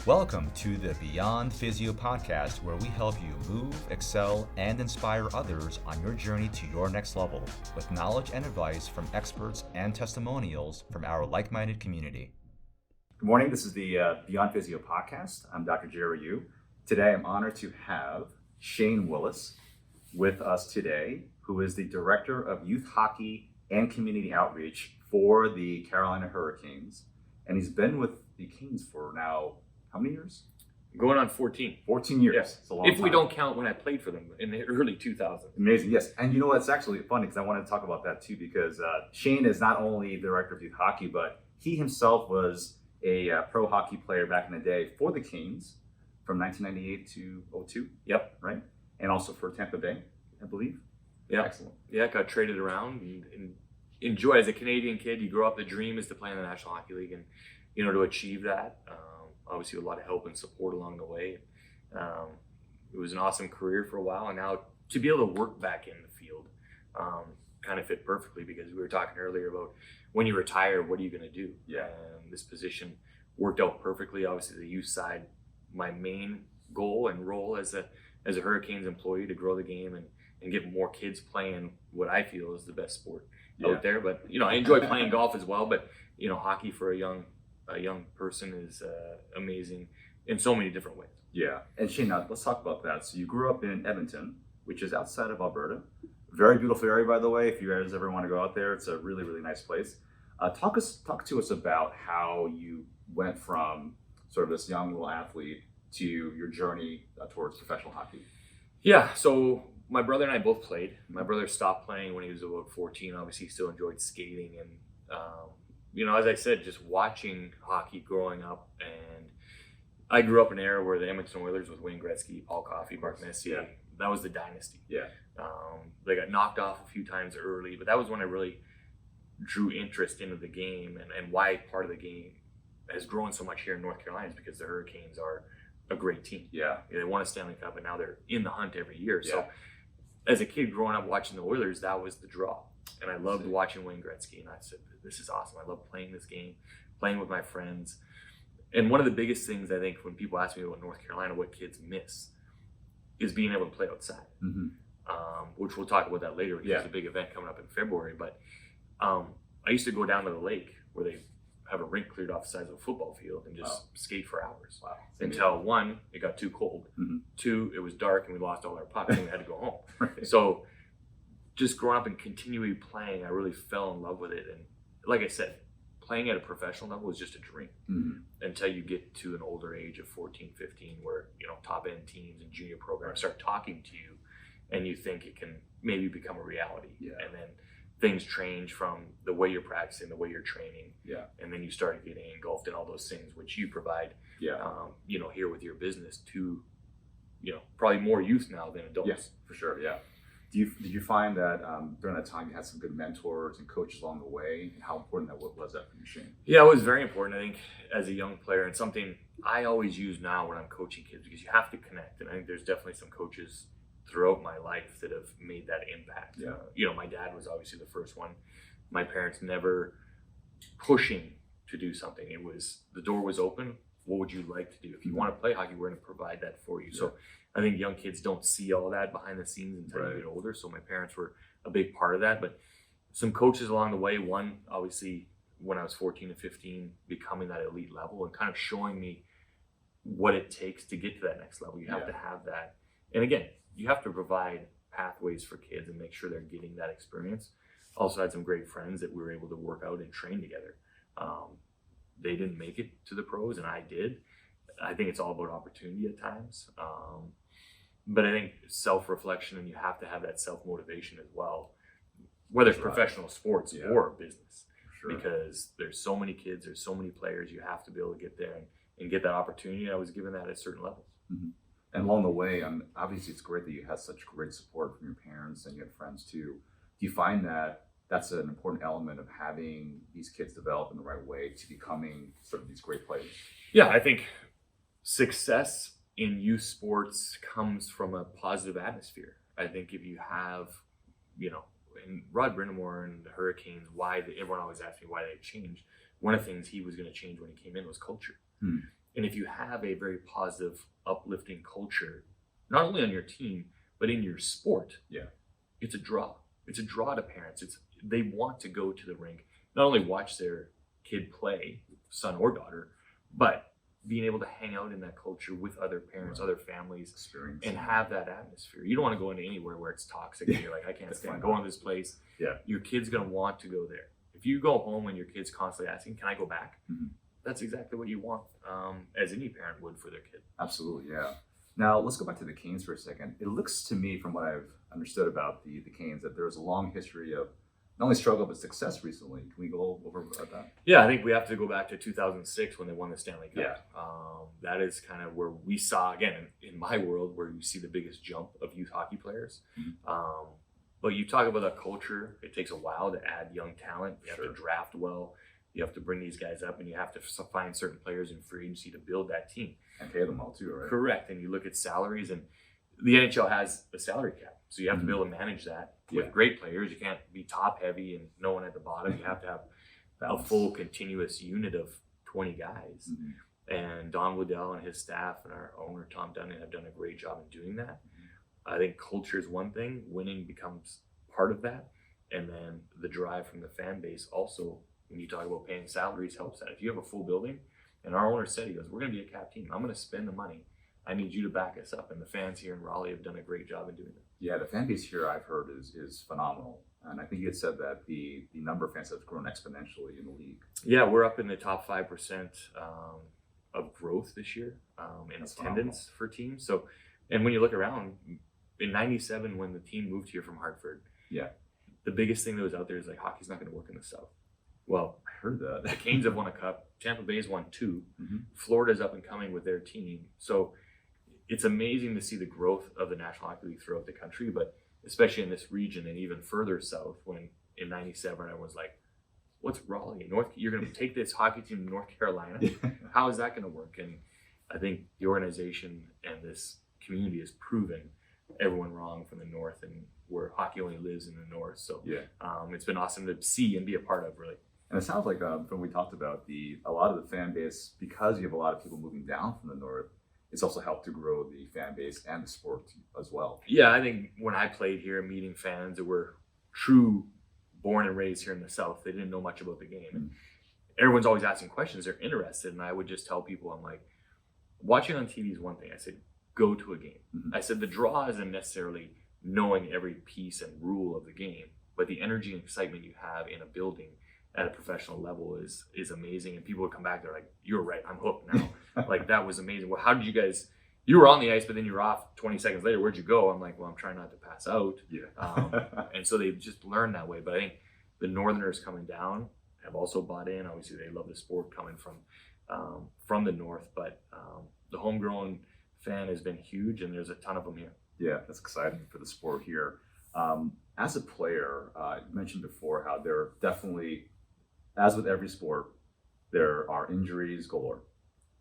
Welcome to the Beyond Physio podcast, where we help you move, excel, and inspire others on your journey to your next level with knowledge and advice from experts and testimonials from our like-minded community. Good morning. This is the Beyond Physio podcast. I'm Dr. Jerry Yu. Today, I'm honored to have Shane Willis with us today, who is the Director of Youth Hockey and Community Outreach for the Carolina Hurricanes. And he's been with the Canes for now, how many years? Going on 14. 14 years. Yeah. It's a long if time. we don't count when I played for them in the early 2000s. Amazing, yes. And you know what's actually funny, because I wanted to talk about that too, because Shane is not only Director of Youth Hockey, but he himself was a pro hockey player back in the day for the Canes from 1998 to 02. Yep. Right? And also for Tampa Bay, I believe. Yeah. Excellent. Yeah, got traded around and enjoy. As a Canadian kid, you grow up, the dream is to play in the National Hockey League, and to achieve that, obviously a lot of help and support along the way. It was an awesome career for a while, and now to be able to work back in the field kind of fit perfectly, because we were talking earlier about when you retire, what are you going to do? Yeah. This position worked out perfectly. Obviously, the youth side, my main goal and role as a Hurricanes employee, to grow the game and get more kids playing what I feel is the best sport out there. But I enjoy playing golf as well. But hockey for a young person is amazing in so many different ways. Yeah. And Shane, now let's talk about that. So you grew up in Edmonton, which is outside of Alberta. Very beautiful area, by the way. If you guys ever want to go out there, it's a really, really nice place. Talk to us about how you went from sort of this young little athlete to your journey towards professional hockey. Yeah. So my brother and I both played. My brother stopped playing when he was about 14. Obviously, he still enjoyed skating, and as I said, just watching hockey growing up. And I grew up in an era where the Edmonton Oilers with Wayne Gretzky, Paul Coffey, Mark Messier, that was the dynasty. Yeah. They got knocked off a few times early, but that was when I really drew interest into the game, and why part of the game has grown so much here in North Carolina is because the Hurricanes are a great team. Yeah. They won a Stanley Cup, and now they're in the hunt every year. Yeah. So as a kid growing up watching the Oilers, that was the draw. And I loved watching Wayne Gretzky, and I said, this is awesome. I love playing this game, playing with my friends. And one of the biggest things I think when people ask me about North Carolina, what kids miss, is being able to play outside, which we'll talk about that later, because there's a big event coming up in February. But I used to go down to the lake where they have a rink cleared off the size of a football field and just skate for hours. Wow. Until one, it got too cold. Two, it was dark and we lost all our pucks and we had to go home. Right. So just growing up and continually playing, I really fell in love with it. And like I said, playing at a professional level was just a dream until you get to an older age of 14, 15, where, top end teams and junior programs start talking to you, and you think it can maybe become a reality. Yeah. And then things change from the way you're practicing, the way you're training. Yeah. And then you start getting engulfed in all those things, which you provide, here with your business to, probably more youth now than adults. Yes, for sure. Yeah. Did you find that during that time you had some good mentors and coaches along the way, and how important that was that for you, Shane? Yeah, it was very important, I think, as a young player, and something I always use now when I'm coaching kids, because you have to connect. And I think there's definitely some coaches throughout my life that have made that impact. Yeah. My dad was obviously the first one. My parents never pushing to do something. It was, the door was open. What would you like to do? If you want to play hockey, we're going to provide that for you. Yeah. So I think young kids don't see all that behind the scenes until you get older. So my parents were a big part of that. But some coaches along the way, one, obviously, when I was 14 and 15, becoming that elite level and kind of showing me what it takes to get to that next level. You have to have that. And again, you have to provide pathways for kids and make sure they're getting that experience. Also had some great friends that we were able to work out and train together. They didn't make it to the pros, and I did. I think it's all about opportunity at times. But I think self-reflection, and you have to have that self-motivation as well, whether it's professional sports or business. Sure. Because there's so many kids, there's so many players, you have to be able to get there and get that opportunity. I was given that at certain levels. And along the way, obviously it's great that you had such great support from your parents and you had friends too. Do you find that that's an important element of having these kids develop in the right way to becoming sort of these great players? Yeah, I think success in youth sports comes from a positive atmosphere. I think if you have, and Rod Brindamore and the Hurricanes, everyone always asks me why they changed. One of the things he was going to change when he came in was culture. And if you have a very positive, uplifting culture, not only on your team, but in your sport, it's a draw. It's a draw to parents. They want to go to the rink, not only watch their kid play, son or daughter, but being able to hang out in that culture with other parents, other families, experience, and have that atmosphere. You don't want to go into anywhere where it's toxic and you're like, I can't stand going to this place. Your kid's going to want to go there. If you go home and your kid's constantly asking, can I go back? That's exactly what you want, as any parent would for their kid. Absolutely, yeah. Now, let's go back to the Canes for a second. It looks to me, from what I've understood about the Canes, that there's a long history of not only struggle, but success recently. Can we go over about that? Yeah, I think we have to go back to 2006 when they won the Stanley Cup. That is kind of where we saw, again, in my world, where you see the biggest jump of youth hockey players. But you talk about that culture, it takes a while to add young talent. You have to draft well. You have to bring these guys up, and you have to find certain players in free agency to build that team. And pay them all too, right? Correct. And you look at salaries, and the NHL has a salary cap. So you have to be able to manage that with great players. You can't be top heavy and no one at the bottom. You have to have a full continuous unit of 20 guys. And Don Waddell and his staff and our owner, Tom Dunn, have done a great job in doing that. I think culture is one thing. Winning becomes part of that. And then the drive from the fan base also, when you talk about paying salaries, helps that. If you have a full building, and our owner said, he goes, we're going to be a cap team. I'm going to spend the money. I need you to back us up. And the fans here in Raleigh have done a great job in doing that. Yeah, the fan base here, I've heard, is phenomenal. And I think you had said that the number of fans have grown exponentially in the league. Yeah, we're up in the top 5% of growth this year in attendance for teams. So, and when you look around, in '97 when the team moved here from Hartford, the biggest thing that was out there is like, hockey's not going to work in the South. Well, I heard that. The Canes have won a cup. Tampa Bay's won 2. Florida's up and coming with their team. So it's amazing to see the growth of the National Hockey League throughout the country, but especially in this region and even further south, when in '97 everyone's like, what's Raleigh? You're going to take this hockey team to North Carolina? How is that going to work? And I think the organization and this community has proven everyone wrong from the north, and where hockey only lives in the north. So it's been awesome to see and be a part of, really. And it sounds like from what we talked about, a lot of the fan base, because you have a lot of people moving down from the north, it's also helped to grow the fan base and the sport as well. Yeah, I think when I played here, meeting fans that were true born and raised here in the South, they didn't know much about the game. And everyone's always asking questions, they're interested. And I would just tell people, I'm like, watching on TV is one thing. I said, go to a game. I said, the draw isn't necessarily knowing every piece and rule of the game, but the energy and excitement you have in a building at a professional level is amazing. And people would come back, they're like, you're right, I'm hooked now. Like, that was amazing. Well, how did you guys, you were on the ice, but then you were off 20 seconds later, where'd you go? I'm like, well, I'm trying not to pass out. And so they just learned that way. But I think the Northerners coming down have also bought in. Obviously, they love the sport coming from the north, but the homegrown fan has been huge, and there's a ton of them here. Yeah, that's exciting for the sport here. As a player, you mentioned before how there are definitely, as with every sport, there are injuries galore.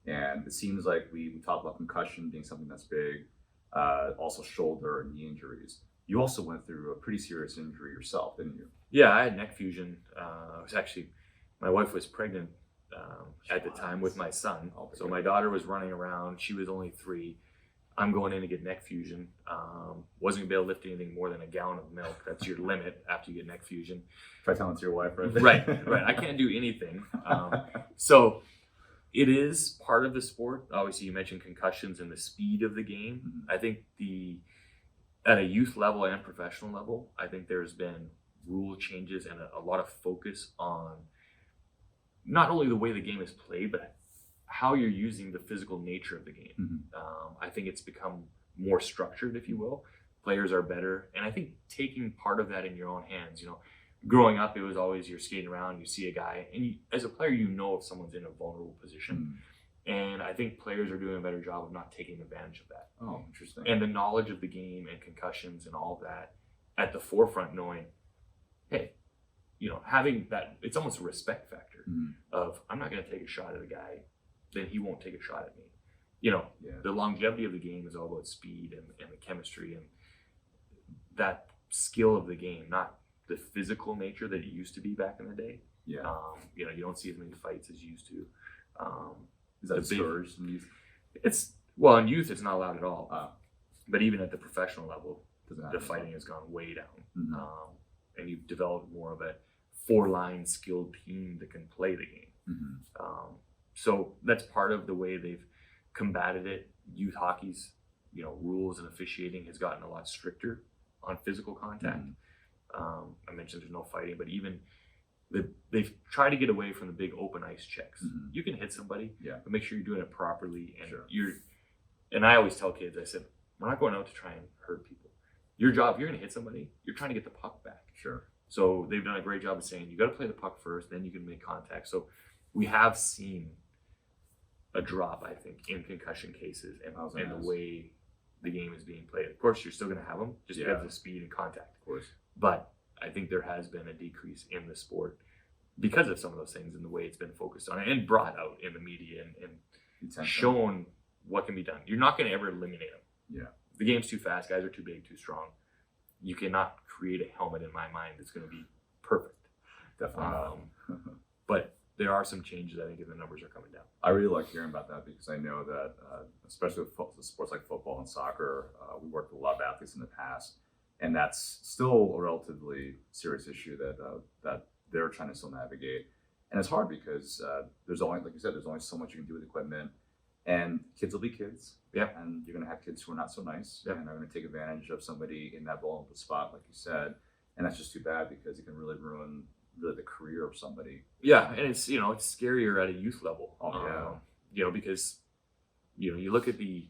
And it seems like we talk about concussion being something that's big, also shoulder and knee injuries. You also went through a pretty serious injury yourself, didn't you? Yeah, I had neck fusion. My wife was pregnant at the time with my son. So my daughter was running around. She was only 3. I'm going in to get neck fusion. Wasn't gonna be able to lift anything more than a gallon of milk. That's your limit after you get neck fusion. Try telling it to your wife, right? Right. I can't do anything. So it is part of the sport. Obviously, you mentioned concussions and the speed of the game. I think at a youth level and professional level, I think there's been rule changes and a lot of focus on not only the way the game is played, but how you're using the physical nature of the game. I think it's become more structured, if you will. Players are better. And I think taking part of that in your own hands, growing up, it was always you're skating around, you see a guy, and as a player, if someone's in a vulnerable position. And I think players are doing a better job of not taking advantage of that. Oh, interesting. And the knowledge of the game and concussions and all of that at the forefront, knowing, hey, having that, it's almost a respect factor of, I'm not going to take a shot at a guy, then he won't take a shot at me. The longevity of the game is all about speed and the chemistry and that skill of the game, not the physical nature that it used to be back in the day. You don't see as many fights as you used to. Is that discouraged in youth? It's, well, in youth, it's not allowed at all. Oh. But even at the professional level, Doesn't the fighting has gone way down. Mhm. And you've developed more of a 4-line skilled team that can play the game. Mm-hmm. So that's part of the way they've combated it. Youth hockey's, rules and officiating has gotten a lot stricter on physical contact. Mm-hmm. I mentioned there's no fighting, but even they've tried to get away from the big open ice checks. Mm-hmm. You can hit somebody, Yeah. but make sure you're doing it properly. And Sure. and I always tell kids, I said, we're not going out to try and hurt people. Your job, if you're going to hit somebody, you're trying to get the puck back. Sure. So they've done a great job of saying, you got to play the puck first, then you can make contact. So we have seen a drop, I think, in concussion cases and the way the game is being played. Of course, you're still going to have them, just because of the speed and contact. Of course. But I think there has been a decrease in the sport because of some of those things and the way it's been focused on and brought out in the media and shown what can be done. You're not going to ever eliminate them. Yeah. The game's too fast. Guys are too big, too strong. You cannot create a helmet in my mind that's going to be perfect. Definitely not. But there are some changes, I think, and the numbers are coming down. I really like hearing about that because I know that, especially with sports like football and soccer, we worked with a lot of athletes in the past, and that's still a relatively serious issue that they're trying to still navigate. And it's hard because there's only, like you said, there's only so much you can do with equipment, and kids will be kids. Yeah. And you're going to have kids who are not so nice, yeah. and are going to take advantage of somebody in that vulnerable spot, like you said. And that's just too bad because it can really ruin the career of somebody. Yeah, and it's it's scarier at a youth level. Oh yeah. Because you look at the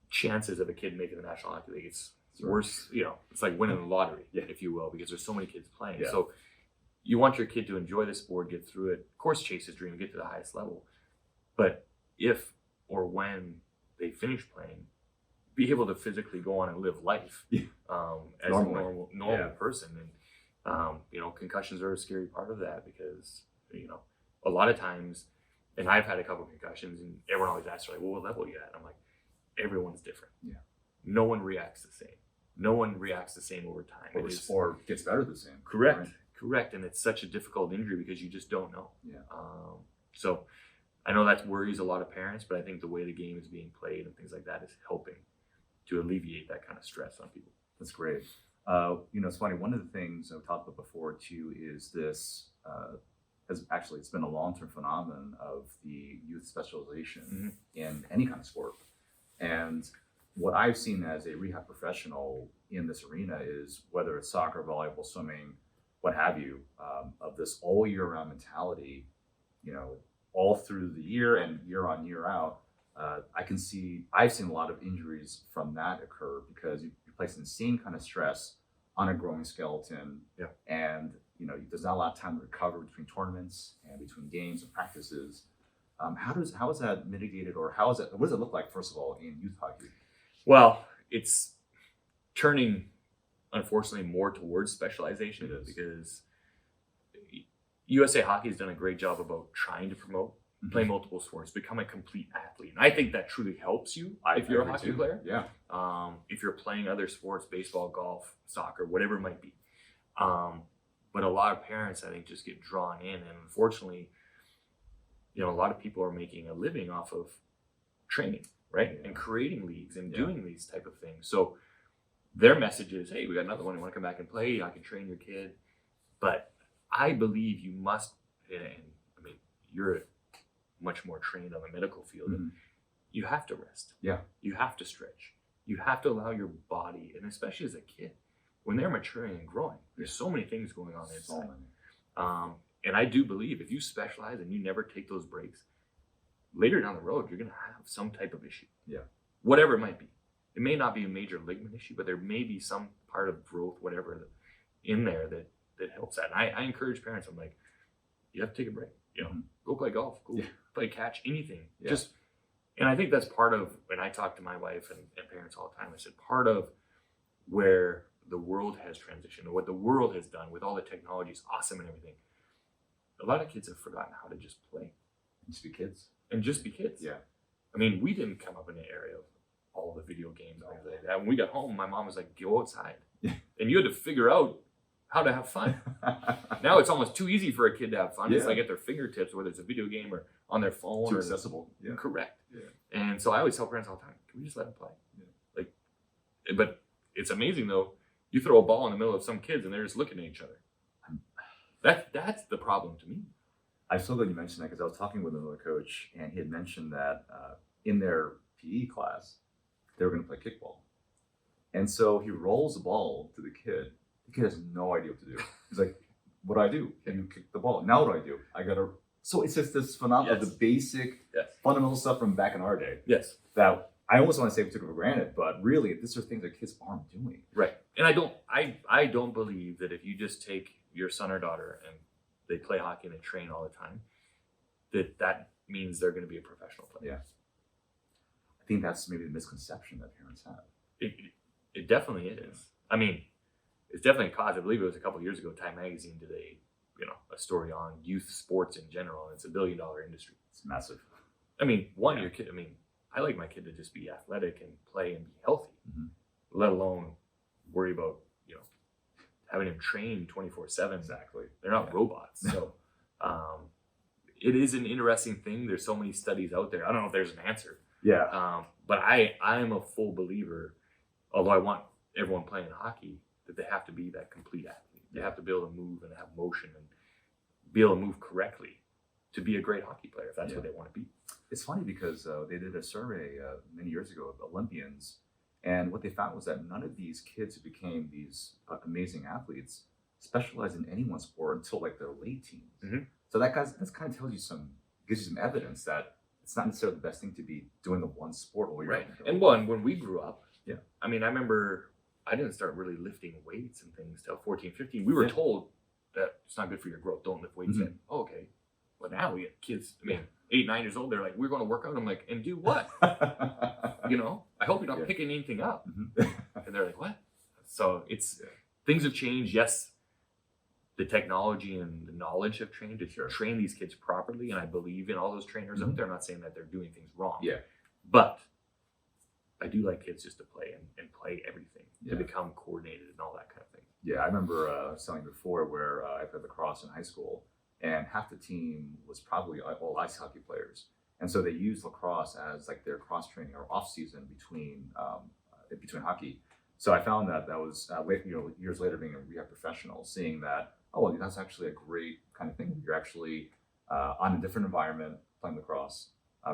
chances of a kid making the National Hockey League. It's worse. It's like winning the lottery, if you will, because there's so many kids playing. Yeah. So you want your kid to enjoy the sport, get through it, of course, chase his dream, get to the highest level. But if or when they finish playing, be able to physically go on and live life as a normal person. And concussions are a scary part of that because a lot of times, and I've had a couple of concussions, and everyone always asks, like, well, what level are you at? I'm like, everyone's different. Yeah. No one reacts the same. No one reacts the same over time. Or the sport gets better the same. Correct. Right? Correct. And it's such a difficult injury because you just don't know. Yeah. So I know that worries a lot of parents, but I think the way the game is being played and things like that is helping to alleviate that kind of stress on people. That's great. It's funny. One of the things I've talked about before too is this. It's been a long-term phenomenon of the youth specialization in any kind of sport. And what I've seen as a rehab professional in this arena is whether it's soccer, volleyball, swimming, what have you, of this all year round mentality, all through the year and year on, year out. I've seen a lot of injuries from that occur because you place the same kind of stress on a growing skeleton. Yeah. And, there's not a lot of time to recover between tournaments and between games and practices. How is that mitigated, or what does it look like, first of all, in youth hockey? Well, it's turning, unfortunately, more towards specialization because USA Hockey has done a great job about trying to promote, play multiple sports, become a complete athlete. And I think that truly helps you if you're a hockey player. Yeah. If you're playing other sports, baseball, golf, soccer, whatever it might be. But a lot of parents, I think, just get drawn in. And unfortunately, a lot of people are making a living off of training, right? Yeah. And creating leagues and doing these type of things. So their message is, hey, we got another one. You want to come back and play? I can train your kid. But I believe you must, and you're much more trained on the medical field. Mm-hmm. You have to rest. Yeah. You have to stretch. You have to allow your body, and especially as a kid, when they're maturing and growing, there's so many things going on inside. And I do believe if you specialize and you never take those breaks, later down the road, you're going to have some type of issue. Yeah. Whatever it might be. It may not be a major ligament issue, but there may be some part of growth, whatever, in there that helps that. And I encourage parents, I'm like, you have to take a break. Go play golf, go play catch, anything. Yeah. And I think that's part of, when I talk to my wife and parents all the time, I said, part of where the world has transitioned, or what the world has done with all the technology is awesome and everything. A lot of kids have forgotten how to just play. Just be kids. And just be kids. Yeah. We didn't come up in an area of all the video games and everything like that. When we got home, my mom was like, go outside. Yeah. And you had to figure out how to have fun. Now it's almost too easy for a kid to have fun. Yeah. It's like at their fingertips, whether it's a video game or on their phone. Too accessible. Yeah. Correct. Yeah. And so I always tell parents all the time, can we just let them play? Yeah. Like, but it's amazing though. You throw a ball in the middle of some kids and they're just looking at each other. That's the problem to me. I'm so glad you mentioned that because I was talking with another coach and he had mentioned that in their PE class, they were going to play kickball. And so he rolls the ball to the kid. The kid has no idea what to do. He's like, what do I do? Can you kick the ball? Now what do I do? I got to. So it's just this phenomenon of the basic fundamental stuff from back in our day. Yes. That I almost want to say we took it for granted, but really, these are things that kids aren't doing. Right. And I don't believe that if you just take your son or daughter and they play hockey and they train all the time, that means they're going to be a professional player. Yeah. I think that's maybe the misconception that parents have. It definitely is. I mean, it's definitely a cause. I believe it was a couple of years ago, Time Magazine did a story on youth sports in general, and it's $1 billion industry. It's massive. I mean, your kid. I mean, I like my kid to just be athletic and play and be healthy, let alone worry about having him train 24/7. Exactly. They're not robots. So it is an interesting thing. There's so many studies out there. I don't know if there's an answer. Yeah. But I'm a full believer, although I want everyone playing hockey, that they have to be that complete athlete. They have to be able to move and have motion and be able to move correctly to be a great hockey player if that's what they want to be. It's funny because they did a survey many years ago of Olympians, and what they found was that none of these kids who became these amazing athletes specialized in any one sport until like their late teens. Mm-hmm. So that kind of gives you some evidence that it's not necessarily the best thing to be doing the one sport all year. And when we grew up, yeah. I mean, I remember I didn't start really lifting weights and things till 14, 15. We were told that it's not good for your growth. Don't lift weights yet. Oh, okay. Well, now we get kids, 8, 9 years old. They're like, we're going to work out. I'm like, and do what? I hope you're not picking anything up. And they're like, what? So things have changed. Yes, the technology and the knowledge have changed to train these kids properly. And I believe in all those trainers out there. I'm not saying that they're doing things wrong. Yeah. But I do like kids just to play and play everything, to become coordinated and all that kind of thing. Yeah, I remember telling you before where I played lacrosse in high school, and half the team was probably all ice hockey players. And so they used lacrosse as like their cross training or off season between hockey. So I found that was years later being a rehab professional, seeing that, oh, that's actually a great kind of thing. You're actually on a different environment playing lacrosse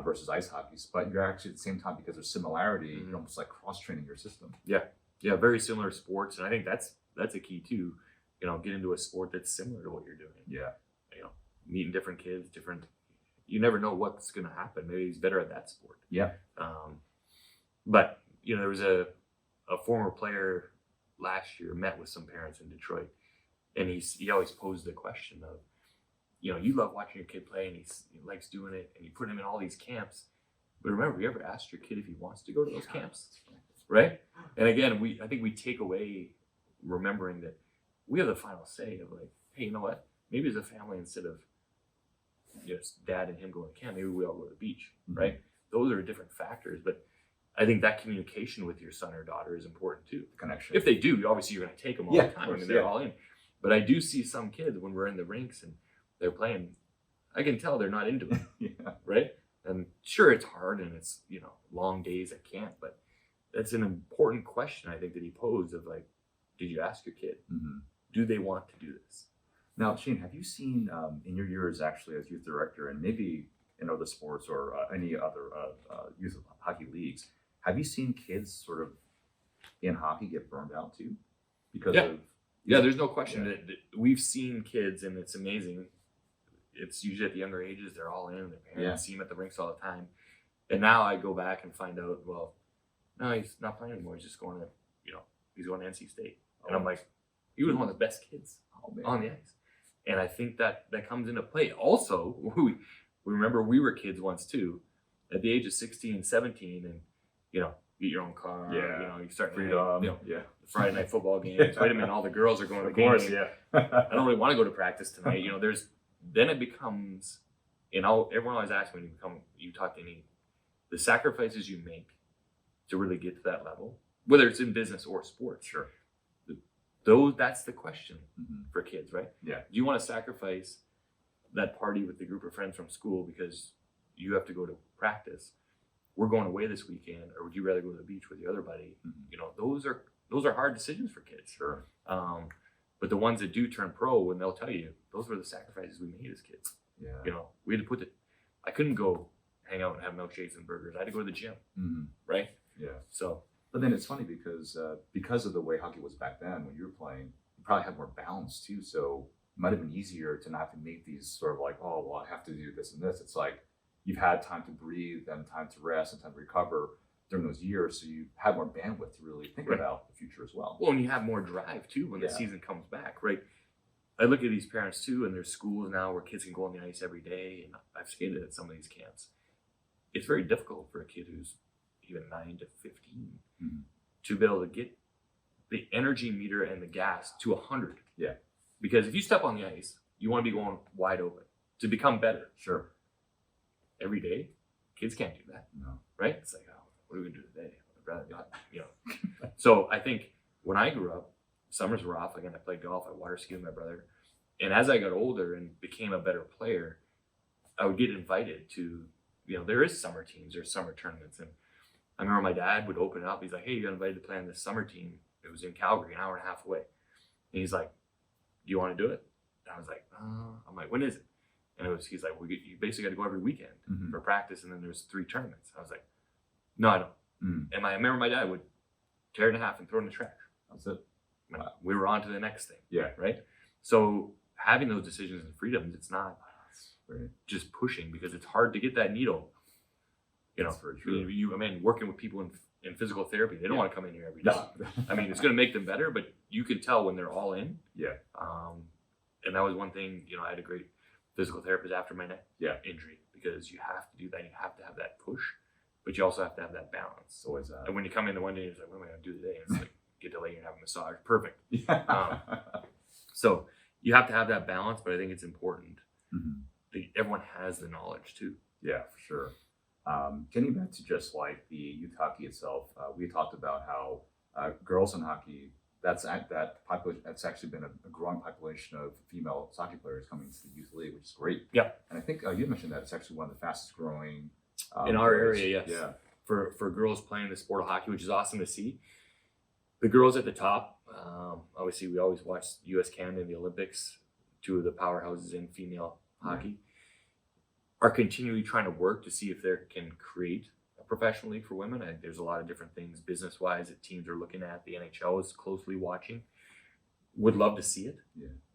versus ice hockey, but you're actually at the same time, because there's similarity, you're almost like cross training your system. Yeah, very similar sports, and I think that's a key too. Get into a sport that's similar to what you're doing. Yeah, meeting different kids, you never know what's going to happen. Maybe he's better at that sport. Yeah. But there was a former player last year met with some parents in Detroit, and he always posed the question of, you love watching your kid play, and he likes doing it, and you put him in all these camps. But remember, you ever asked your kid if he wants to go to those camps? Right? And again, I think we take away remembering that we have the final say of like, hey, you know what? Maybe as a family, instead of just dad and him going to camp, maybe we all go to the beach, right? Those are different factors, but I think that communication with your son or daughter is important too. The connection. If they do, obviously you're going to take them all the time. I mean, they're all in. But I do see some kids when we're in the rinks and they're playing, I can tell they're not into it, right? And sure, it's hard and it's, long days at camp, but that's an important question I think that he posed of like, did you ask your kid? Do they want to do this? Now, Shane, have you seen in your years actually as youth director, and maybe in other sports or any other youth hockey leagues, have you seen kids sort of in hockey get burned out too? Because of there's no question that we've seen kids, and it's amazing. It's usually at the younger ages, they're all in, their parents see them at the rinks all the time. And now I go back and find out, well, no, he's not playing anymore. He's just going to, he's going to NC State. And I'm like, he was one of the best kids on the ice. And I think that comes into play. Also, we remember we were kids once too, at the age of 16, 17, and, get your own car. You start freedom. The Friday night football games. Wait a minute, all the girls are going to games. I don't really want to go to practice tonight. Then it becomes, everyone always asks when you talk to any, the sacrifices you make to really get to that level, whether it's in business or sports. Sure. That's the question for kids, right? Yeah. Do you want to sacrifice that party with the group of friends from school because you have to go to practice. We're going away this weekend, or would you rather go to the beach with your other buddy? You know, those are hard decisions for kids. Sure. But the ones that do turn pro, and they'll tell you, those were the sacrifices we made as kids. Yeah. You know, we had to I couldn't go hang out and have milkshakes and burgers. I had to go to the gym, right? Yeah. So. But then it's funny because of the way hockey was back then when you were playing, you probably had more balance too. So it might have been easier to not have to make these sort of like, oh, well, I have to do this and this. It's like you've had time to breathe and time to rest and time to recover during those years. So you have more bandwidth to really think about the future as well. Well, and you have more drive too when the season comes back, right? I look at these parents too, and there's schools now where kids can go on the ice every day. And I've skated at some of these camps. It's very difficult for a kid who's even 9 to 15 to be able to get the energy meter and the gas to 100. Yeah. Because if you step on the ice, you want to be going wide open to become better. Sure. Every day, kids can't do that. No. Right? It's like, oh, what are we going to do today? I'd rather not, you know. So I think when I grew up, summers were off. Again, I played golf. I water skied with my brother. And as I got older and became a better player, I would get invited to, you know, there is summer teams or summer tournaments. And I remember my dad would open it up. He's like, hey, you got invited to play on this summer team. It was in Calgary, an hour and a half away. And he's like, do you want to do it? And I was like, I'm like, when is it? And he's like, well, you basically got to go every weekend for practice. And then there's 3 tournaments. I was like, no, I don't. And I remember my dad would tear it in half and throw it in the trash. That's it. Wow. We were on to the next thing. Yeah. Right. So having those decisions and freedoms, it's not just pushing, because it's hard to get that needle. You know, I mean, working with people in physical therapy, they don't want to come in here every day. No. I mean, it's going to make them better, but you can tell when they're all in. Yeah. And that was one thing, you know, I had a great physical therapist after my neck injury, because you have to do that. You have to have that push, but you also have to have that balance. Always. And when you come in the one day, it's like, what am I going to do today? And it's like, get to lay here and have a massage. Perfect. So you have to have that balance, but I think it's important that everyone has the knowledge too. Yeah, for sure. Getting back to just like the youth hockey itself, we talked about how girls in hockey, that's actually been a growing population of female soccer players coming to the youth league, which is great. Yeah. And I think you mentioned that it's actually one of the fastest growing in our area. Yes. Yeah. For girls playing the sport of hockey, which is awesome to see. The girls at the top, obviously we always watch U.S. Canada in the Olympics, 2 of the powerhouses in female hockey, are continually trying to work to see if they can create a professional league for women. I think there's a lot of different things business-wise that teams are looking at. The NHL is closely watching. Would love to see it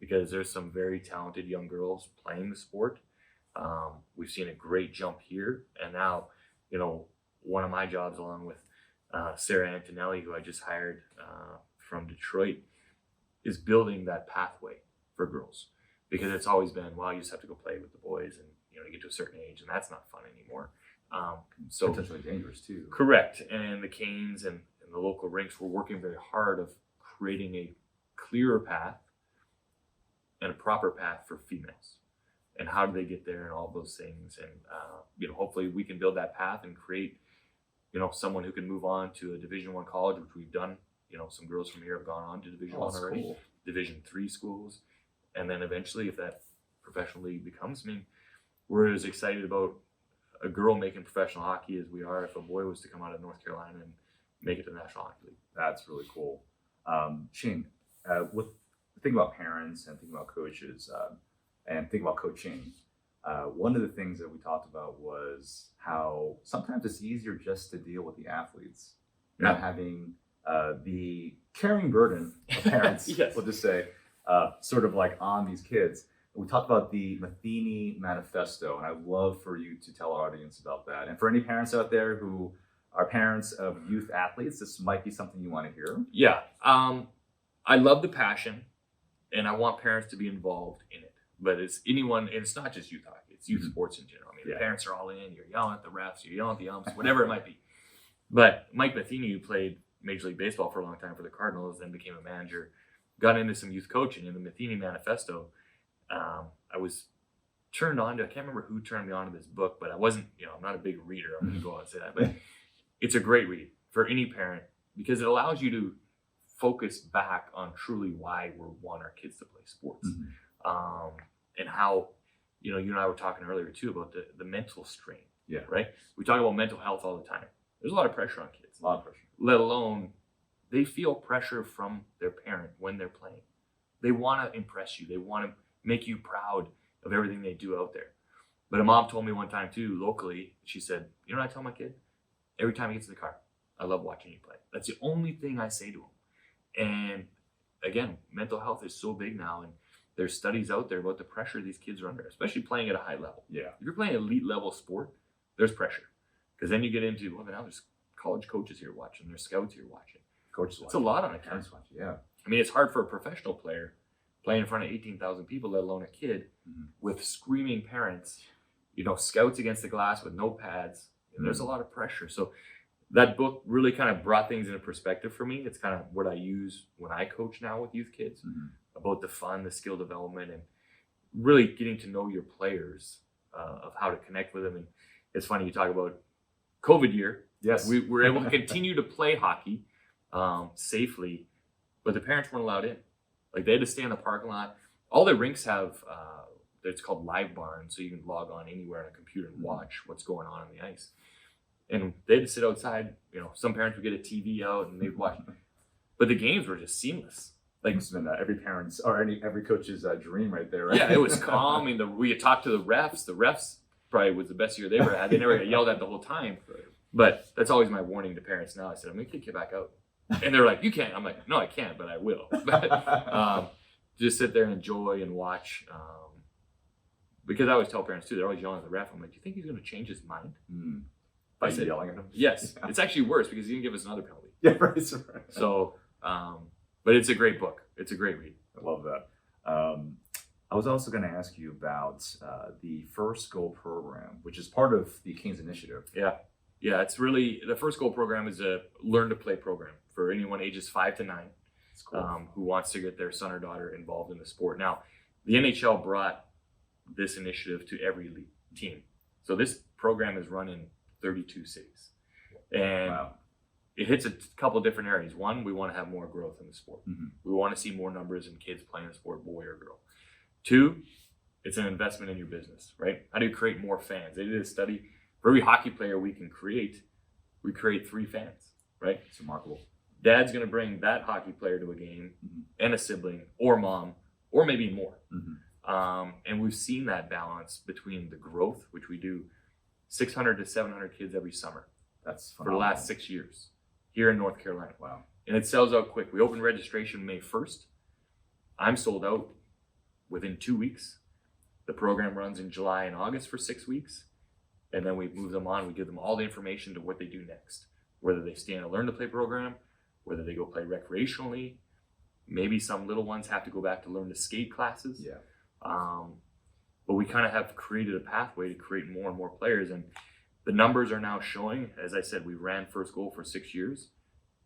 because there's some very talented young girls playing the sport. We've seen a great jump here. And now, you know, one of my jobs along with Sarah Antonelli, who I just hired from Detroit, is building that pathway for girls, because it's always been, well, you just have to go play with the boys, and you know, you get to a certain age, and that's not fun anymore. So potentially dangerous too. Correct. And the Canes and the local rinks were working very hard of creating a clearer path and a proper path for females. And how do they get there, and all those things, and you know, hopefully we can build that path and create, you know, someone who can move on to a Division I college, which we've done. You know, some girls from here have gone on to Division I already, cool. Division III schools, and then eventually, if that professional league becomes, I mean, we're as excited about a girl making professional hockey as we are if a boy was to come out of North Carolina and make it to the National Hockey League. That's really cool. Shane, with thinking about parents and thinking about coaches and thinking about coaching, one of the things that we talked about was how sometimes it's easier just to deal with the athletes, not having the carrying burden of parents, we'll just say, sort of like on these kids. We talked about the Matheny Manifesto, and I'd love for you to tell our audience about that. And for any parents out there who are parents of youth athletes, this might be something you want to hear. Yeah. I love the passion, and I want parents to be involved in it. But it's anyone, and it's not just youth hockey, it's youth sports in general. I mean, the parents are all in, you're yelling at the refs, you're yelling at the umps, whatever it might be. But Mike Matheny, who played Major League Baseball for a long time for the Cardinals, then became a manager, got into some youth coaching. In the Matheny Manifesto, I was turned on to, I can't remember who turned me on to this book, but I wasn't, you know, I'm not a big reader. I'm going to go out and say that, but it's a great read for any parent, because it allows you to focus back on truly why we want our kids to play sports. And how, you know, you and I were talking earlier too about the mental strength Yeah. Right? We talk about mental health all the time. There's a lot of pressure on kids. A lot of pressure. Let alone they feel pressure from their parent when they're playing. They want to impress you. They want to make you proud of everything they do out there. But a mom told me one time too, locally, she said, you know what I tell my kid? Every time he gets in the car, I love watching you play. That's the only thing I say to him. And again, mental health is so big now, and there's studies out there about the pressure these kids are under, especially playing at a high level. Yeah. If you're playing elite level sport, there's pressure. Because then you get into, well, now there's college coaches here watching, there's scouts here watching. Coaches It's a lot on a kid. parents watching. Yeah. I mean, it's hard for a professional player playing in front of 18,000 people, let alone a kid with screaming parents, you know, scouts against the glass with no pads. And there's a lot of pressure. So that book really kind of brought things into perspective for me. It's kind of what I use when I coach now with youth kids, about the fun, the skill development, and really getting to know your players, of how to connect with them. And it's funny, you talk about COVID year. Yes. We were able to continue to play hockey safely, but the parents weren't allowed in. Like, they had to stay in the parking lot. All the rinks have, it's called live barn, so you can log on anywhere on a computer and watch what's going on the ice. And they had to sit outside. You know, some parents would get a TV out and they'd watch. But the games were just seamless. Like, It's been every parent's or every coach's dream right there, right? yeah, it was calm. I mean, we had talked to the refs. The refs probably was the best year they ever had. They never got yelled at the whole time. But that's always my warning to parents now. I said, I'm going to kick you back out. And they're like, you can't. I'm like, no, I can't, but I will. But just sit there and enjoy and watch. Because I always tell parents too, they're always yelling at the ref. I'm like, do you think he's going to change his mind? By I said, yelling at him? yes. It's actually worse because he can give us another penalty. Yeah, right. So, but it's a great book. It's a great read. I love that. I was also going to ask you about the First Goal program, which is part of the Canes Initiative. Yeah, it's really, the First Goal program is a learn to play program for anyone ages 5 to 9 It's cool. who wants to get their son or daughter involved in the sport. Now, the NHL brought this initiative to every league team. So this program is run in 32 cities. And Wow. it hits a couple of different areas. One, we want to have more growth in the sport. Mhm. We want to see more numbers in kids playing the sport, boy or girl. Two, it's an investment in your business, right? How do you create more fans? They did a study. For every hockey player we can create, we create 3 fans, right? It's remarkable. Dad's going to bring that hockey player to a game and a sibling or mom or maybe more. And we've seen that balance between the growth, which we do 600 to 700 kids every summer That's for the phenomenal. last 6 years here in North Carolina. Wow. And it sells out quick. We open registration May 1st. I'm sold out within 2 weeks. The program runs in July and August for 6 weeks. And then we move them on. We give them all the information to what they do next, whether they stay in a learn to play program, whether they go play recreationally. Maybe some little ones have to go back to learn to skate classes. Yeah. But we kind of have created a pathway to create more and more players. And the numbers are now showing, as I said, we ran First Goal for 6 years.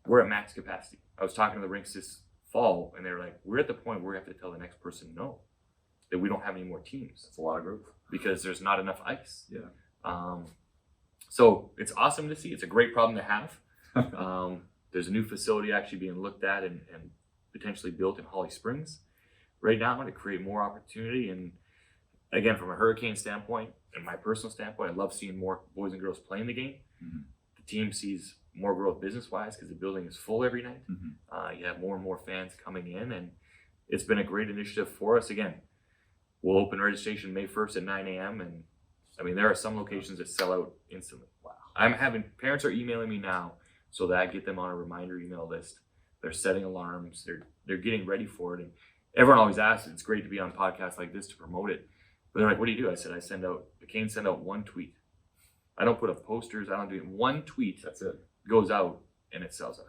We're at max capacity. I was talking to the rinks this fall, and they were like, we're at the point where we have to tell the next person no, that we don't have any more teams That's a lot of growth. because there's not enough ice. Yeah. So it's awesome to see. It's a great problem to have. There's a new facility actually being looked at and potentially built in Holly Springs right now to create more opportunity. And again, from a Hurricane standpoint and my personal standpoint, I love seeing more boys and girls playing the game. The team sees more growth business-wise because the building is full every night. You have more and more fans coming in, and it's been a great initiative for us. Again, we'll open registration May 1st at 9 a.m. And I mean, there are some locations that sell out instantly. Wow. Parents are emailing me now so that I get them on a reminder email list. They're setting alarms. They're getting ready for it. And everyone always asks, it's great to be on podcasts like this to promote it. But they're like, what do you do? I said, the Canes send out one tweet. I don't put up posters. I don't do it. One tweet. That's it. Goes out and it sells out.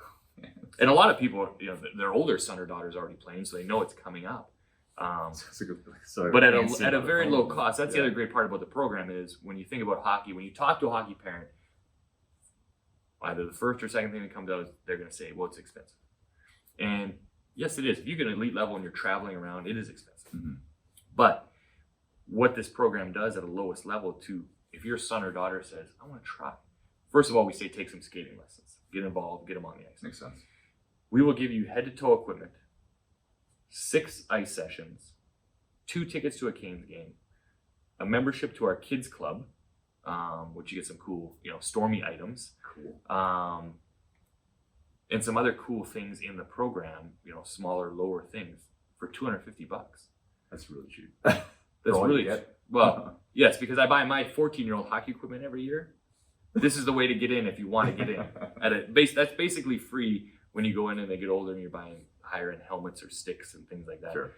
And a lot of people, you know, their older son or daughter is already playing, so they know it's coming up. But at a very low cost. That's the other great part about the program is when you think about hockey, when you talk to a hockey parent, either the first or second thing that comes out is they're going to say, well, it's expensive. And yes, it is. If you get an elite level and you're traveling around, it is expensive. But what this program does at a lowest level to, if your son or daughter says, I want to try. First of all, we say take some skating lessons. Get involved, get them on the ice. Makes sense. We will give you head-to-toe equipment, 6 ice sessions, 2 tickets to a Canes game, a membership to our kids club, which you get some cool, Stormy items. Cool. And some other cool things in the program, smaller, lower things for $250. That's really cheap. That's all you really get? well, yes, because I buy my 14-year-old hockey equipment every year. This is the way to get in if you want to get in. That's basically free when you go in and they get older and you're buying higher end helmets or sticks and things like that. Sure.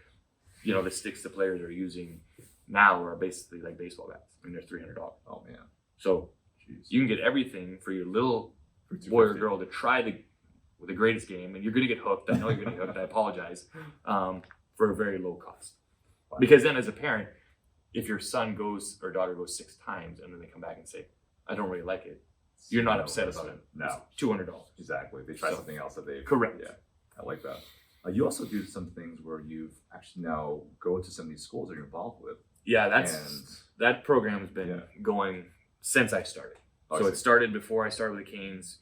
The sticks the players are using now are basically like baseball bats. I mean, they're $300. Oh man. So Jeez. you can get everything for your little For boy or $250. girl to try the greatest game, and you're going to get hooked. I know you're going to get hooked. I apologize, for a very low cost. Wow. Because then, as a parent, if your son goes or daughter goes 6 times and then they come back and say, "I don't really like it," you're not upset about it. No. It's $200. Exactly. They try So- something else that they Correct. Yeah, I like that. You also do some things where you've actually now go to some of these schools that you're involved with. Yeah, And that program's been Yeah. going since I started. Oh, I So see. it started before I started with the Canes,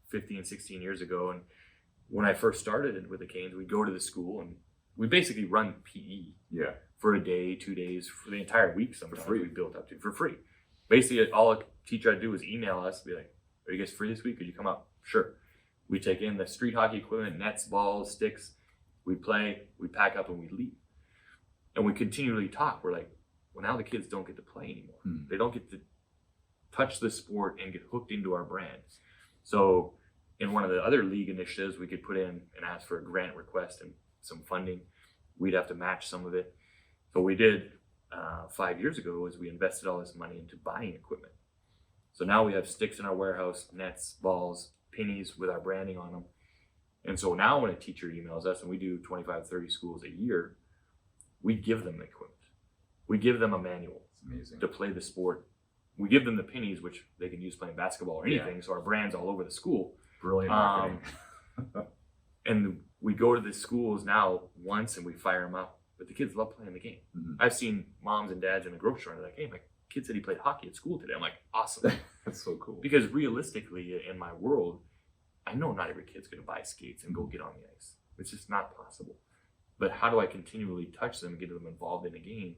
15, 16 years ago. And when I first started with the Canes, we'd go to the school and we basically run PE yeah, for a day, 2 days, for the entire week sometimes free. we built up to for free. Basically, all a teacher had to do was email us, be like, "Are you guys free this week? Could you come up?" Sure. We take in the street hockey equipment, nets, balls, sticks. We play, we pack up, and we leave. And we continually talk. We're like, well, now the kids don't get to play anymore. Hmm. They don't get to touch the sport and get hooked into our brand. So in one of the other league initiatives, we could put in and ask for a grant request and some funding. We'd have to match some of it. So what we did 5 years ago is we invested all this money into buying equipment. So now we have sticks in our warehouse, nets, balls, pennies with our branding on them. And so now when a teacher emails us, and we do 25, 30 schools a year, we give them equipment. We give them a manual it's amazing. to play the sport. We give them the pennies, which they can use playing basketball or anything. So our brand's all over the school. Brilliant marketing. And we go to the schools now once and we fire them up. But the kids love playing the game. Mhm. I've seen moms and dads in the grocery store and they're like, "Hey, my kid said he played hockey at school today." I'm like, "Awesome." That's so cool. Because realistically, in my world, I know not every kid's going to buy skates and go get on the ice. It's just not possible. But how do I continually touch them and get them involved in the game?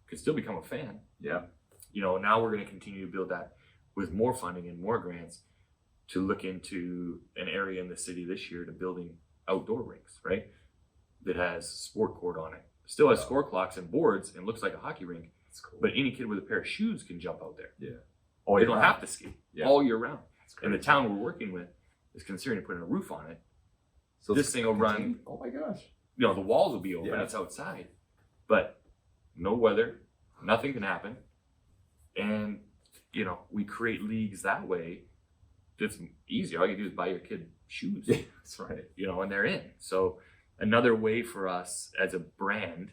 Could still become a fan. Yeah. Now we're going to continue to build that with more funding and more grants to look into an area in the city this year to building outdoor rinks, right? That has sport court on it. Still has Wow. score clocks and boards and looks like a hockey rink, That's cool. but any kid with a pair of shoes can jump out there. yeah. They don't have to skate Yeah. all year round. That's And the great. town we're working with is considering putting a roof on it. So this it's thing will run- contained? Oh my gosh. The walls will be open, Yeah. it's outside, but no weather, nothing can happen. And, we create leagues that way. It's easy. All you do is buy your kid shoes, Yeah, that's right. and they're in. So another way for us as a brand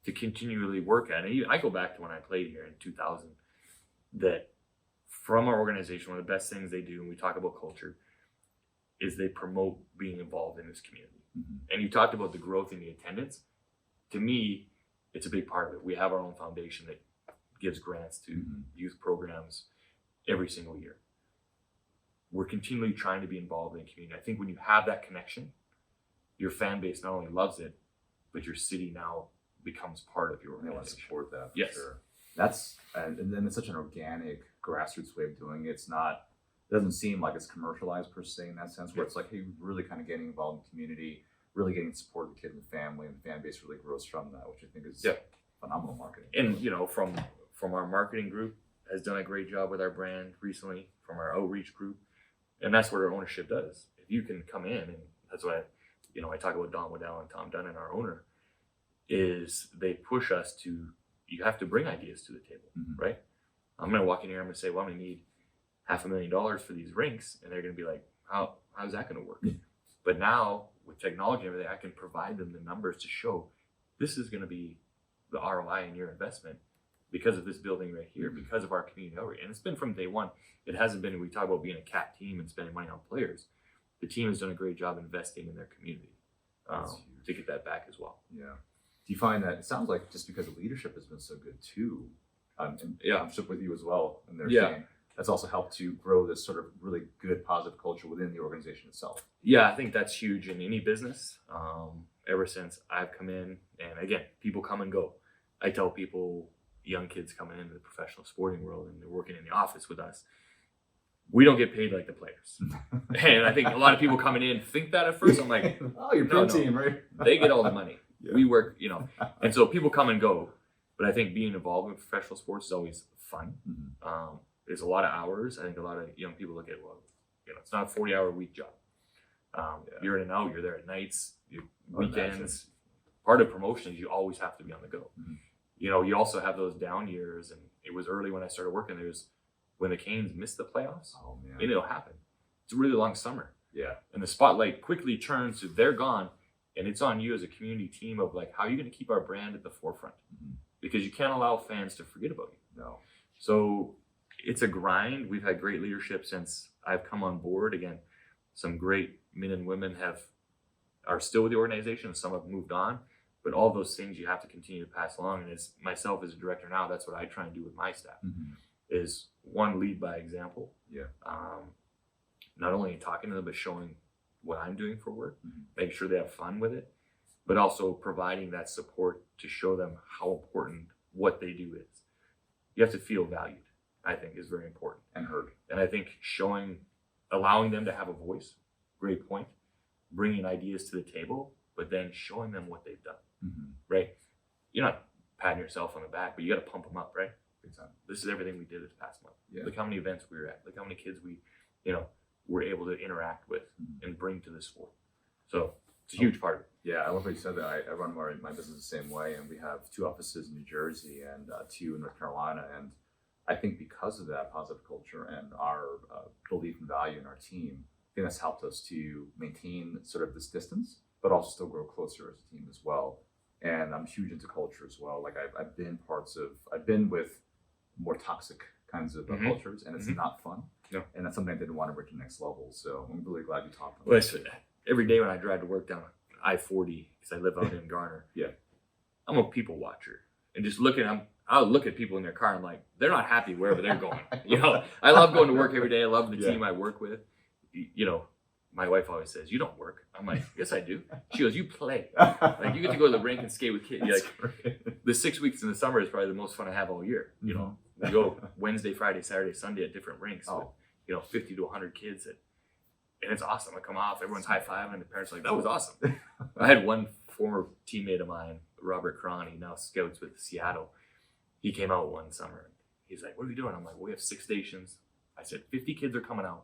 to continually work at it. I go back to when I played here in 2000, that from our organization, one of the best things they do, and we talk about culture, is they promote being involved in this community. Mhm. And you talked about the growth in the attendance. To me, it's a big part of it. We have our own foundation that gives grants to Mhm. youth programs every single year. We're continually trying to be involved in the community. I think when you have that connection, your fan base not only loves it, but your city now becomes part of your They want to organization. support that for Yes. sure. That's and then it's such an organic grassroots way of doing it. It's not it doesn't seem like it's commercialized per se in that sense where it's like, hey, really kind of getting involved in the community, really getting support of the kid and the family, and the fan base really grows from that, which I think is Yeah. phenomenal marketing. And from our marketing group has done a great job with our brand recently, from our outreach group, and that's what our ownership does. If you can come in, and that's why I talk about Don Waddell and Tom Dunn, our owner, is they push us to, you have to bring ideas to the table, Mhm. right? I'm going to walk in here, I'm going to say, well, I'm going to need $500,000 for these rinks, and they're going to be like, how's that going to work? Yeah. But now with technology and everything, I can provide them the numbers to show this is going to be the ROI in your investment because of this building right here, because of our community outreach. And it's been from day one. It hasn't been, we talk about being a CAT team and spending money on players. The team has done a great job investing in their community That's huge. to get that back as well. Yeah. Do you find that it sounds like just because the leadership has been so good too, and Yeah. I'm sure with you as well, and their Yeah. team, that's also helped to grow this sort of really good positive culture within the organization itself. Yeah, I think that's huge in any business. Ever since I've come in, and again, people come and go. I tell people young kids coming into the professional sporting world and they're working in the office with us, we don't get paid like the players. And I think a lot of people coming in think that at first. I'm like, oh, you're pro team, right? They get all the money. Yeah. We work, and so people come and go. But I think being involved in professional sports is always fun. Mm-hmm. There's a lot of hours. I think a lot of young people look at, well, it's not a 40-hour week job. You're in and out. You're there at nights, weekends. Part of promotion is you always have to be on the go. Mm-hmm. You also have those down years, and it was early when I started working. There's when the Canes missed the playoffs. Oh man, and it'll happen. It's a really long summer. Yeah, and the spotlight quickly turns to they're gone, and it's on you as a community team of like, how are you going to keep our brand at the forefront? Mm-hmm. Because you can't allow fans to forget about you. No. So it's a grind. We've had great leadership since I've come on board. Again, some great men and women are still with the organization. Some have moved on, but all those things you have to continue to pass along. And as myself as a director now, that's what I try and do with my staff. Mm-hmm. Is one, lead by example. Yeah. Not only talking to them, but showing what I'm doing for work, mm-hmm. make sure they have fun with it, but also providing that support to show them how important what they do is. You have to feel valued, I think, is very important. And heard. And I think allowing them to have a voice, great point, bringing ideas to the table, but then showing them what they've done, mm-hmm. right? You're not patting yourself on the back, but you got to pump them up, right? Exactly. This is everything we did this past month. Yeah. Look how many events we were at. Look how many kids we, were able to interact with mm-hmm. and bring to the sport. So it's a huge part of it. Yeah, I love what you said that. I run my business the same way, and we have 2 offices in New Jersey and 2 in North Carolina. And I think because of that positive culture and our belief and value in our team, I think that's helped us to maintain sort of this distance, but also still grow closer as a team as well. And I'm huge into culture as well. Like I've been with more toxic kinds of mm-hmm. cultures, and it's mm-hmm. not fun. No. And that's something I didn't want to bring to the next level. So I'm really glad you talked about Well, that. every day when I drive to work down I-40, because I live out in Garner, Yeah. I'm a people watcher. And just I'll look at people in their car and I'm like, they're not happy wherever they're going. I love going to work every day. I love the team I work with. My wife always says, you don't work. I'm like, yes, I do. She goes, you play. Like, you get to go to the rink and skate with kids. The 6 weeks in the summer is probably the most fun I have all year. Mm-hmm. We go Wednesday, Friday, Saturday, Sunday at different rinks Oh. with, 50 to 100 kids. And it's awesome. I come off, everyone's high-fiving, and the parents are like, that was awesome. I had one former teammate of mine, Robert Cron, he now scouts with Seattle. He came out one summer. He's like, what are we doing? I'm like, well, we have 6 stations. I said, 50 kids are coming out.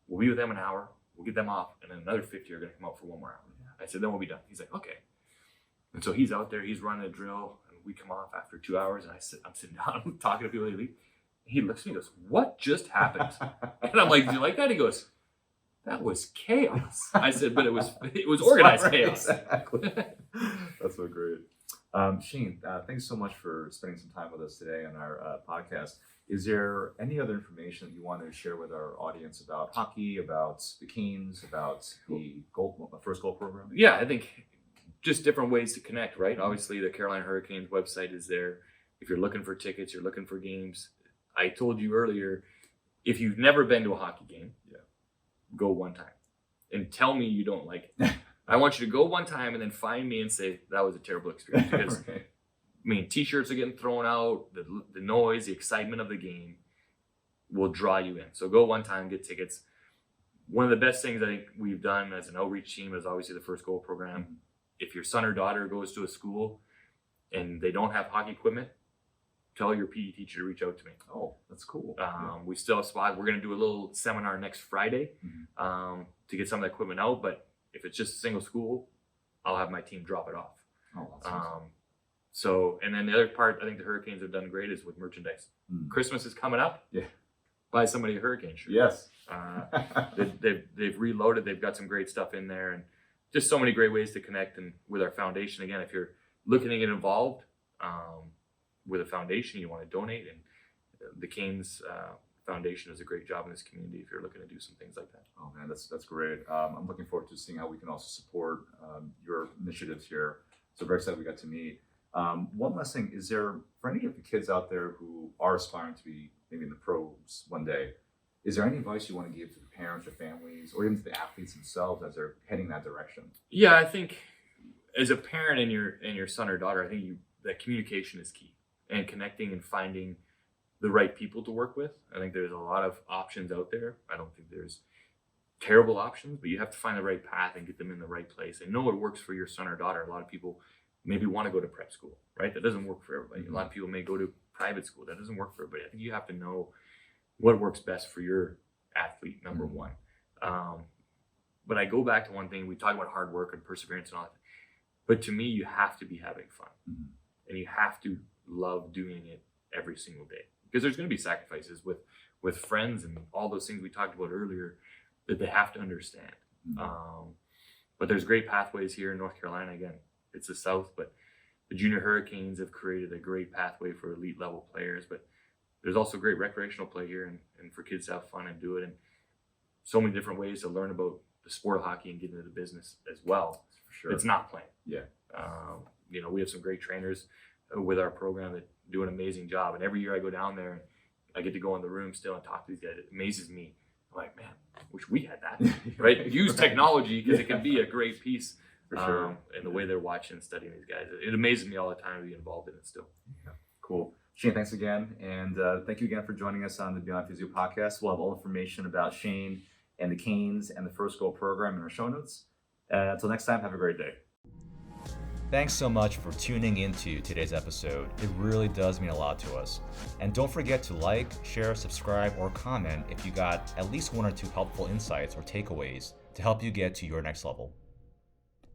We'll be with them an hour. We'll get them off, and then another 50 are going to come out for 1 more hour. I said, then we'll be done. He's like, okay. And so he's out there, he's running a drill, and we come off after 2 hours, and I'm sitting down talking to people. He looks at me and goes, what just happened? And I'm like, do you like that? He goes, that was chaos. I said, but it was organized chaos. Exactly. That's so great. Shane, thanks so much for spending some time with us today on our podcast. Is there any other information that you want to share with our audience about hockey, about the Canes, about the first goal program? Yeah, I think just different ways to connect, right? Obviously, the Carolina Hurricanes website is there. If you're looking for tickets, you're looking for games. I told you earlier, if you've never been to a hockey game, go one time and tell me you don't like it. I want you to go one time and then find me and say, that was a terrible experience. Because, right. T-shirts are getting thrown out, the noise, the excitement of the game will draw you in. So go one time, get tickets. One of the best things I think we've done as an outreach team is obviously the first goal program. Mm-hmm. If your son or daughter goes to a school and they don't have hockey equipment, tell your PE teacher to reach out to me. Oh, that's cool. We still have spots. We're going to do a little seminar next Friday to get some of the equipment out. But if it's just a single school, I'll have my team drop it off. Oh, that's awesome. So, and then the other part I think the Hurricanes have done great is with merchandise. Christmas is coming up. Yeah. Buy somebody a Hurricane shirt. Yes. They've reloaded. They've got some great stuff in there, and just so many great ways to connect. And with our foundation, again, if you're looking to get involved with a foundation, you want to donate, and the Canes Foundation does a great job in this community if you're looking to do some things like that. Oh man, that's great. I'm looking forward to seeing how we can also support your initiatives here. So very excited we got to meet. One last thing, is there, for any of the kids out there who are aspiring to be maybe in the pros one day, is there any advice you want to give to the parents or families or even to the athletes themselves as they're heading that direction? Yeah, I think as a parent and your son or daughter, I think that communication is key. and connecting and finding the right people to work with. I think there's a lot of options out there. I don't think there's terrible options, but you have to find the right path and get them in the right place and know what works for your son or daughter. A lot of people maybe want to go to prep school, right? That doesn't work for everybody. A lot of people may go to private school. That doesn't work for everybody. I think you have to know what works best for your athlete, number one. But I go back to one thing. We talk about hard work and perseverance and all that. But to me, you have to be having fun. And you have to love doing it every single day. Because there's going to be sacrifices with friends and all those things we talked about earlier that they have to understand. But there's great pathways here in North Carolina. Again, it's the South, but the Junior Hurricanes have created a great pathway for elite level players. But there's also great recreational play here and for kids to have fun and do it. And so many different ways to learn about the sport of hockey and get into the business as well. For sure. It's not playing. Yeah. We have some great trainers with our program that do an amazing job. And every year I go down there and I get to go in the room still and talk to these guys. It amazes me. I'm like, man, I wish we had that, right? Use technology because it can be a great piece. For sure. And the way they're watching and studying these guys. It amazes me all the time to be involved in it still. Yeah. Cool. Shane, thanks again. And thank you again for joining us on the Beyond Physio podcast. We'll have all information about Shane and the Canes and the First Goal program in our show notes. Until next time, have a great day. Thanks so much for tuning into today's episode. It really does mean a lot to us. And don't forget to like, share, subscribe, or comment if you got at least one or two helpful insights or takeaways to help you get to your next level.